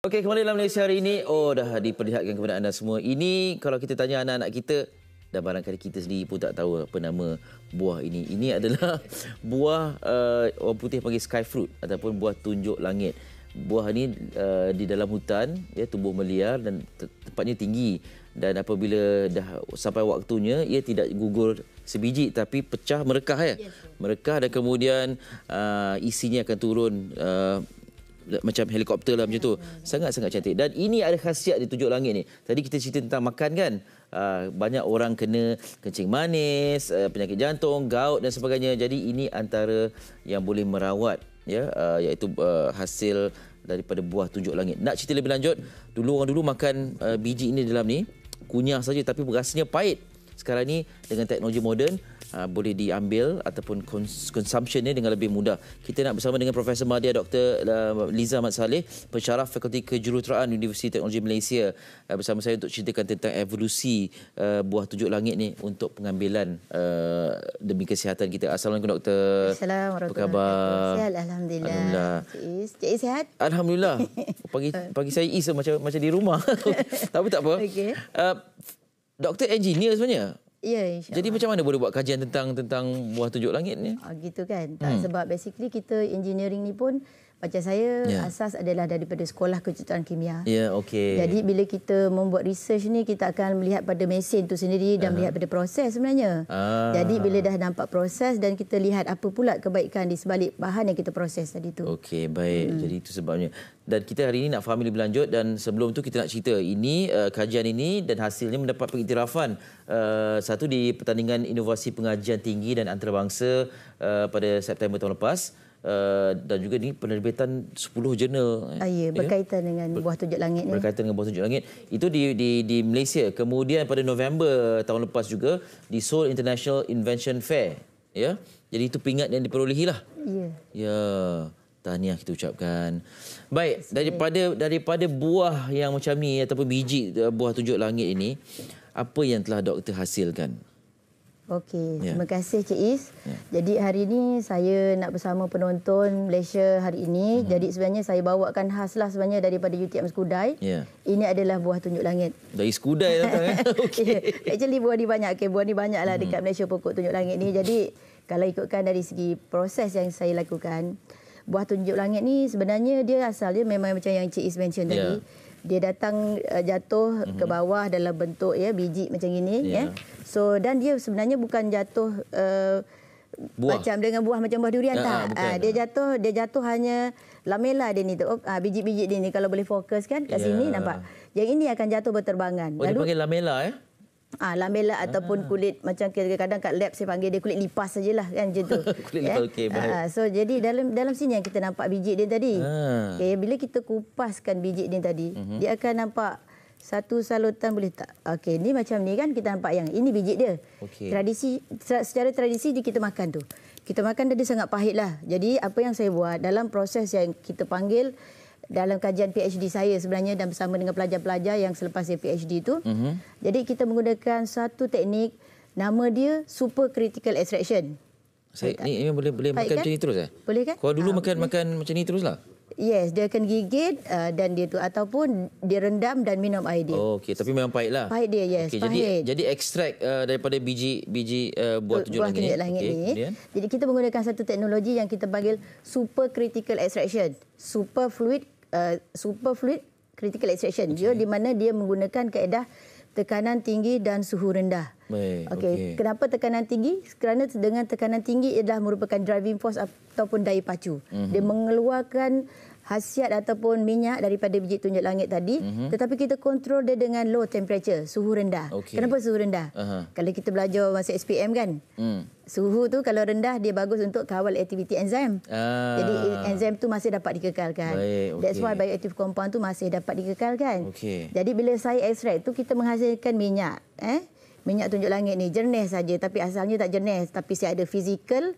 Okey, kembali dalam Malaysia hari ini. Oh, dah diperlihatkan kepada anda semua. Ini kalau kita tanya anak-anak kita, dah barangkali kita sendiri pun tak tahu apa nama buah ini. Ini adalah buah orang putih panggil sky fruit ataupun buah tunjuk langit. Buah ini di dalam hutan, ya, tumbuh meliar dan tempatnya tinggi. Dan apabila dah sampai waktunya, ia tidak gugur sebiji tapi pecah merekah, ya. Merekah dan kemudian isinya akan turun macam helikopter lah macam tu. Sangat-sangat cantik. Dan ini ada khasiat di tunjuk langit ni. Tadi kita cerita tentang makan kan. Banyak orang kena kencing manis, penyakit jantung, gout dan sebagainya. Jadi ini antara yang boleh merawat, ya, iaitu hasil daripada buah tunjuk langit. Nak cerita lebih lanjut, orang dulu makan biji ini dalam ni, kunyah saja tapi rasanya pahit. Sekarang ni dengan teknologi moden, boleh diambil ataupun consumptionnya dengan lebih mudah. Kita nak bersama dengan Profesor Madya Dr. Liza Ahmad Saleh, pensyarah Fakulti Kejuruteraan Universiti Teknologi Malaysia, bersama saya untuk ceritakan tentang evolusi buah tunjuk langit ni untuk pengambilan demi kesihatan kita. Assalamualaikum Doktor. Assalamualaikum. Apa khabar? Sihat, alhamdulillah. Cik Is sihat? Alhamdulillah. Pagi saya Is macam di rumah. Tapi tak apa. Okey. Doktor engineer sebenarnya. Ya, insyaAllah. Jadi macam mana boleh buat kajian tentang buah tunjuk langit ni? Gitu kan. Sebab basically kita engineering ni pun macam saya asas adalah daripada sekolah kejuruteraan kimia. Ya, okey. Jadi bila kita membuat research ni, kita akan melihat pada mesin tu sendiri dan melihat pada proses sebenarnya. Jadi bila dah nampak proses dan kita lihat apa pula kebaikan di sebalik bahan yang kita proses tadi tu. Okey, baik. Jadi itu sebabnya. Dan kita hari ini nak faham lebih lanjut, dan sebelum tu kita nak cerita ini kajian ini dan hasilnya mendapat pengiktirafan satu di Pertandingan Inovasi Pengajian Tinggi dan Antarabangsa pada September tahun lepas. Dan juga ni penerbitan 10 jurnal. Ya, berkaitan dengan buah tunjuk langit ni. Berkaitan dengan buah tunjuk langit. Itu di Malaysia. Kemudian pada November tahun lepas juga di Seoul International Invention Fair. Ya. Jadi itu pingat yang diperolehi lah. Ya. Ya. Tahniah kita ucapkan. Baik, daripada buah yang macam ni ataupun biji buah tunjuk langit ini, apa yang telah doktor hasilkan? Okey, terima kasih Cik Is. Jadi hari ini saya nak bersama penonton Malaysia hari ini. Jadi sebenarnya saya bawakan khas lah sebenarnya daripada UTM Skudai. Ini adalah buah tunjuk langit. Dari Skudai datang. Okey. Actually buah ni banyak. Buah ni banyak lah dekat Malaysia, pokok tunjuk langit ni. Jadi kalau ikutkan dari segi proses yang saya lakukan, buah tunjuk langit ni sebenarnya dia asalnya memang macam yang Cik Is mention tadi. Dia datang jatuh ke bawah dalam bentuk biji macam ini, ya. So dan dia sebenarnya bukan jatuh macam dengan buah macam buah durian, tak. Dia jatuh hanya lamela dia ni tu. Biji-biji dia ni kalau boleh fokus kan kat sini nampak. Yang ini akan jatuh berterbangan. Dia panggil lamela, ya. Lamela ataupun kulit, macam kadang-kadang kat lab saya panggil dia kulit lipas sajalah kan macam tu. Kulit lipas, okey, baik. So jadi dalam sini yang kita nampak biji dia tadi. Bila kita kupaskan biji dia tadi, dia akan nampak satu salutan, boleh tak? Okey, ni macam ni kan kita nampak yang ini biji dia. Secara tradisi kita makan tu. Kita makan dia sangat pahit lah. Jadi apa yang saya buat dalam proses yang kita panggil dalam kajian PhD saya sebenarnya dan bersama dengan pelajar-pelajar yang selepas saya PhD itu. Jadi kita menggunakan satu teknik, nama dia super critical extraction. Ini boleh makan macam ni terus? Boleh kan? Kalau dulu makan macam ni teruslah? Yes, dia akan gigit dan dia tu ataupun dia rendam dan minum air dia. Okey, tapi memang pahit lah. Pahit dia, yes. Okey, jadi ekstrak daripada biji buah tunjuk langit ni. Jadi kita menggunakan satu teknologi yang kita panggil super critical extraction. Super fluid critical extraction. Dia di mana dia menggunakan kaedah tekanan tinggi dan suhu rendah. Okey. Kenapa tekanan tinggi? Kerana dengan tekanan tinggi adalah merupakan driving force ataupun daya pacu. Dia mengeluarkan khasiat ataupun minyak daripada biji tunjuk langit tadi, tetapi kita kontrol dia dengan low temperature, suhu rendah. Kenapa suhu rendah? Kalau kita belajar masa SPM kan, suhu tu kalau rendah dia bagus untuk kawal aktiviti enzim. Jadi enzim tu masih dapat dikekalkan. That's why bioactive compound tu masih dapat dikekalkan. Jadi bila saya ekstrak tu kita menghasilkan minyak. Minyak tunjuk langit ni jernih saja, tapi asalnya tak jernih, tapi saya ada physical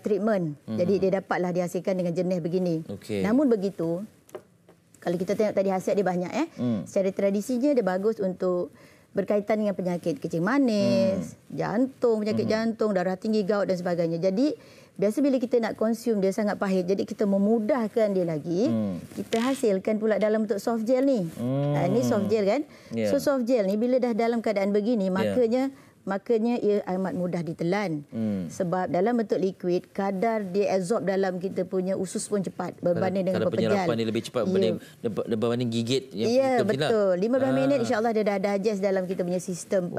treatment. Jadi dia dapatlah dihasilkan dengan jernih begini. Namun begitu, kalau kita tengok tadi hasil dia banyak. Secara tradisinya dia bagus untuk berkaitan dengan penyakit kencing manis, jantung, penyakit jantung, darah tinggi, gout dan sebagainya. Jadi biasa bila kita nak konsum dia sangat pahit. Jadi kita memudahkan dia lagi. Kita hasilkan pula dalam bentuk soft gel ni. Ini soft gel kan. So soft gel ni bila dah dalam keadaan begini, makanya ia amat mudah ditelan. Sebab dalam bentuk liquid, kadar dia absorb dalam kita punya usus pun cepat berbanding dengan pepejal. Penyerapan dia lebih cepat berbanding gigit. Ya, betul. 15 minit insya-Allah dia dah digest dalam kita punya sistem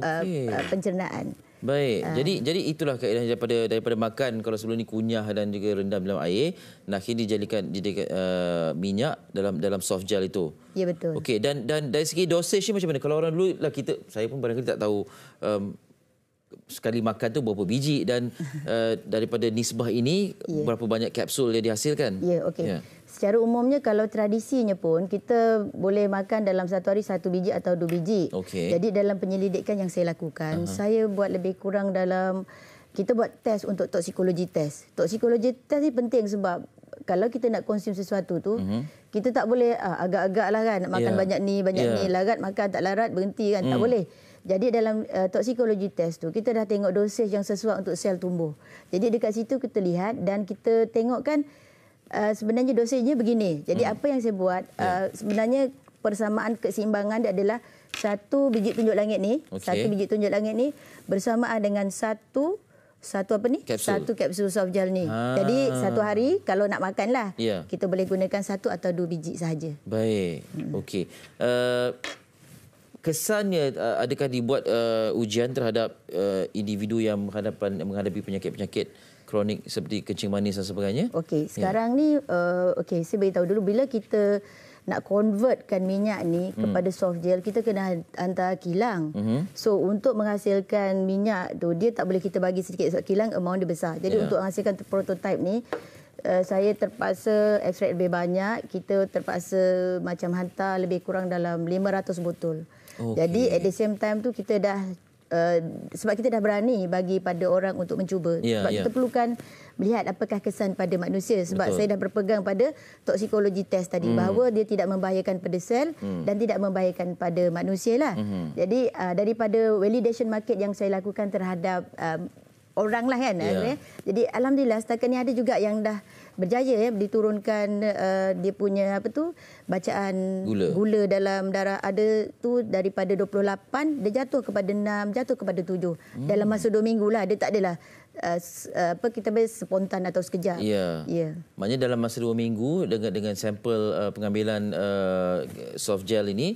pencernaan. Baik. Jadi itulah kaedah daripada makan. Kalau sebelum ni kunyah dan juga rendam dalam air, nah kini dijadikan minyak dalam soft gel itu. Ya, betul. Okey, dan dari segi dosage ni macam mana? Kalau orang dulu lah saya pun barangkali tak tahu sekali makan tu berapa biji dan daripada nisbah ini berapa banyak kapsul yang dihasilkan. Ya, okey. Secara umumnya kalau tradisinya pun kita boleh makan dalam satu hari 1 biji atau 2 biji. Jadi dalam penyelidikan yang saya lakukan, saya buat lebih kurang kita buat test untuk toksikologi test. Toksikologi test ni penting sebab kalau kita nak konsum sesuatu tu, kita tak boleh agak-agak lah kan, nak makan banyak ni, larat makan tak larat berhenti kan, tak boleh. Jadi dalam toksikologi test tu, kita dah tengok dosage yang sesuai untuk sel tumbuh. Jadi dekat situ kita lihat dan kita tengokkan sebenarnya dosanya begini. Jadi apa yang saya buat, sebenarnya persamaan keseimbangan dia adalah 1 biji tunjuk langit ni, 1 biji tunjuk langit ni bersamaan dengan satu kapsul soft gel ni. Jadi satu hari kalau nak makan lah, kita boleh gunakan 1 atau 2 biji sahaja. Baik. Okey. Kesannya adakah dibuat ujian terhadap individu yang menghadapi penyakit-penyakit kronik seperti kencing manis dan sebagainya? Okey, sekarang ni saya beritahu dulu bila kita nak convertkan minyak ni kepada soft gel, kita kena hantar kilang. So untuk menghasilkan minyak tu, dia tak boleh kita bagi sedikit sebab kilang amount dia besar. Jadi untuk menghasilkan prototype ni, saya terpaksa ekstrak lebih banyak. Kita terpaksa macam hantar lebih kurang dalam 500 botol. Jadi at the same time tu kita dah sebab kita dah berani bagi pada orang untuk mencuba. Sebab kita perlukan melihat apakah kesan pada manusia. Sebab saya dah berpegang pada toksikologi test tadi bahawa dia tidak membahayakan pada sel dan tidak membahayakan pada manusia lah. Jadi daripada validation market yang saya lakukan terhadap orang lah kan. Jadi alhamdulillah setakat ni ada juga yang dah berjaya diturunkan dia punya bacaan gula dalam darah ada tu daripada 28 dia jatuh kepada 6, jatuh kepada 7 dalam masa 2 minggu lah. Dia tak adalah kita spontan atau sekejap. Maknanya dalam masa 2 minggu dengan sampel pengambilan soft gel ini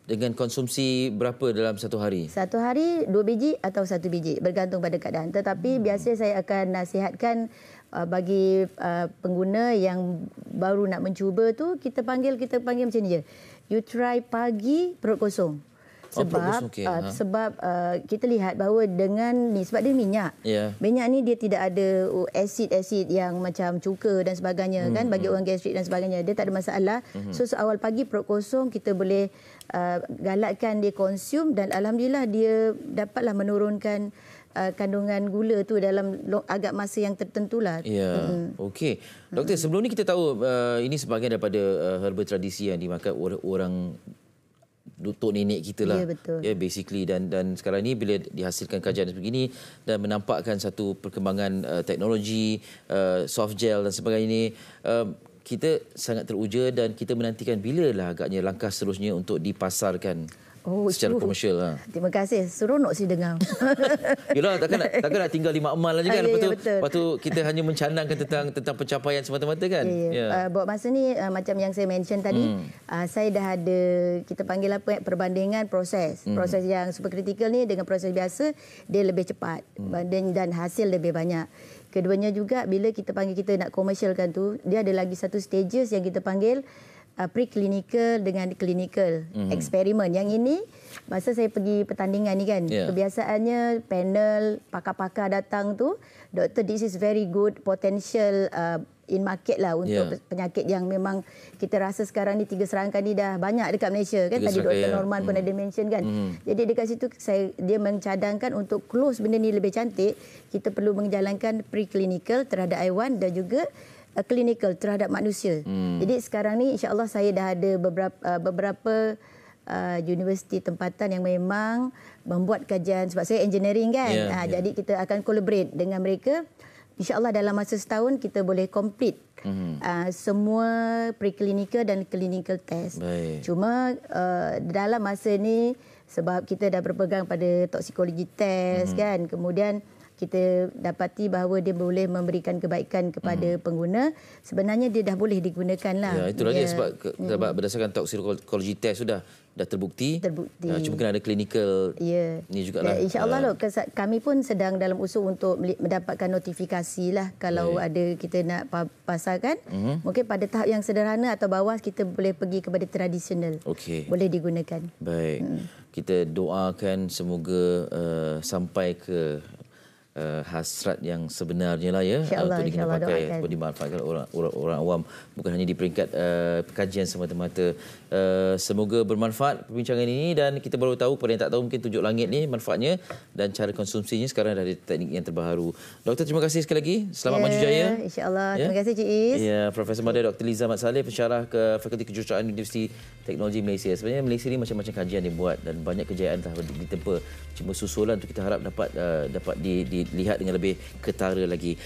dengan konsumsi berapa dalam satu hari? Satu hari 2 biji atau 1 biji bergantung pada keadaan. Tetapi biasanya saya akan nasihatkan bagi pengguna yang baru nak mencuba tu, kita panggil macam ni je. You try pagi perut kosong. Sebab kita lihat bahawa dengan ni sebab dia minyak. Minyak ni dia tidak ada asid yang macam cuka dan sebagainya kan bagi orang gastrik dan sebagainya. Dia tak ada masalah. So awal pagi perut kosong kita boleh galakkan dia konsum dan alhamdulillah dia dapatlah menurunkan kandungan gula tu dalam agak masa yang tertentulah. Okey. Doktor, sebelum ni kita tahu ini sebahagian daripada herba tradisi yang dimakan orang tok nenek kita lah. Basically dan sekarang ni bila dihasilkan kajian sebegini dan menampakkan satu perkembangan teknologi soft gel dan sebagainya ni, kita sangat teruja dan kita menantikan bilalah agaknya langkah seterusnya untuk dipasarkan secara komersial. Terima kasih. Seronok sih dengar. Yalah, takkan nak tinggal di mak emal aja kan. Lepas tu kita hanya mencadangkan tentang pencapaian semata-mata kan. Buat masa ni macam yang saya mention tadi, saya dah ada kita panggil perbandingan proses. Proses yang super kritikal ni dengan proses biasa dia lebih cepat dan hasil lebih banyak. Keduanya juga bila kita nak komersialkan tu, dia ada lagi satu stages yang kita panggil preclinical dengan clinical eksperimen. Yang ini masa saya pergi pertandingan ni kan, kebiasaannya panel pakar-pakar datang tu, doktor, this is very good potential in market lah untuk penyakit yang memang kita rasa sekarang ni 3 serangkaian ni dah banyak dekat Malaysia kan. Tadi Dr. Norman pun ada mention kan. Jadi dekat situ dia mencadangkan untuk close benda ni lebih cantik, kita perlu menjalankan preclinical terhadap haiwan dan juga clinical terhadap manusia. Jadi sekarang ni insya-Allah saya dah ada beberapa universiti tempatan yang memang membuat kajian, sebab saya engineering kan. Jadi kita akan collaborate dengan mereka. InsyaAllah dalam masa setahun kita boleh complete semua preclinical dan clinical test. Cuma dalam masa ni sebab kita dah berpegang pada toksikologi test kan, kemudian kita dapati bahawa dia boleh memberikan kebaikan kepada pengguna, sebenarnya dia dah boleh digunakan lah. Ya, itulah dia sebab berdasarkan toksikologi test sudah terbukti. Cuma kena ada clinical ni jugalah. InsyaAllah kami pun sedang dalam usul untuk mendapatkan notifikasi lah kalau ada kita nak pasarkan. Mungkin pada tahap yang sederhana atau bawah kita boleh pergi kepada tradisional. Boleh digunakan. Baik. Kita doakan semoga sampai ke hasrat yang sebenarnya lah ya, untuk dipakai ataupun dimanfaatkan orang awam, bukan hanya di peringkat kajian semata-mata. Semoga bermanfaat perbincangan ini, dan kita baru tahu, kepada yang tak tahu mungkin tunjuk langit ni manfaatnya dan cara konsumsinya sekarang ada teknik yang terbaru. Doktor, terima kasih sekali lagi. Selamat maju jaya. InsyaAllah. Terima kasih Cik Is. Profesor Madya Dr. Liza Mat Saleh, pensyarah ke Fakulti Kejuruteraan Universiti Teknologi Malaysia. Sebenarnya Malaysia ni macam-macam kajian dibuat dan banyak kejayaan telah ditempa. Cuma susulan tu kita harap dapat dilihat dengan lebih ketara lagi.